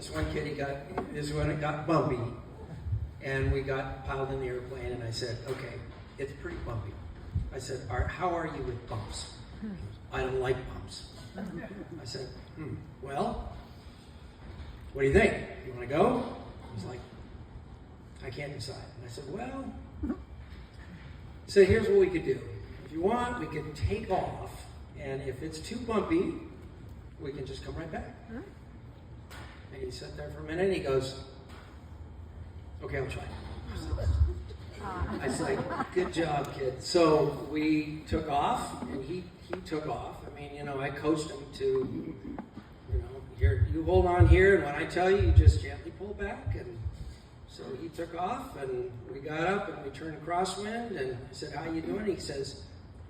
this one kid, this one it got bumpy, and we got piled in the airplane, and I said, okay, it's pretty bumpy. I said, how are you with bumps? I don't like bumps. I said, well, what do you think? You want to go? He's like, I can't decide. And I said, well, so here's what we could do. If you want, we could take off, and if it's too bumpy, we can just come right back. And he sat there for a minute, and he goes, okay, I'll try. I was like, good job, kid. So we took off, and he took off. I mean, I coached him to, you hold on here, and when I tell you, you just gently pull back. And so he took off, and we got up, and we turned crosswind, and I said, how you doing? He says,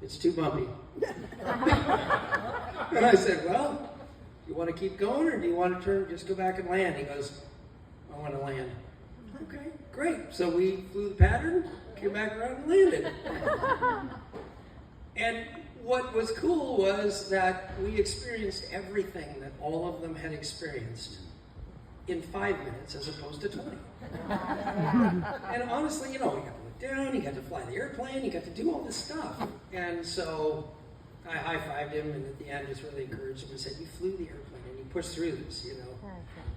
it's too bumpy. And I said, well, you want to keep going, or do you want to just go back and land? He goes, I want to land. Okay, great. So we flew the pattern, came back around and landed. And what was cool was that we experienced everything that all of them had experienced in 5 minutes as opposed to 20. And honestly, you got to look down, you got to fly the airplane, you got to do all this stuff. And so I high-fived him, and at the end just really encouraged him and said, you flew the airplane and you pushed through this,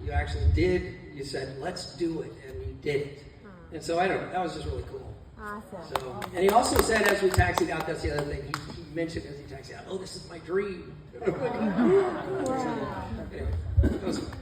You actually did, you said, let's do it, and you did it. And so that was just really cool. Awesome. So, and he also said as we taxied out, that's the other thing, he mentioned as he taxied out, oh, this is my dream. Anyway, that was fun.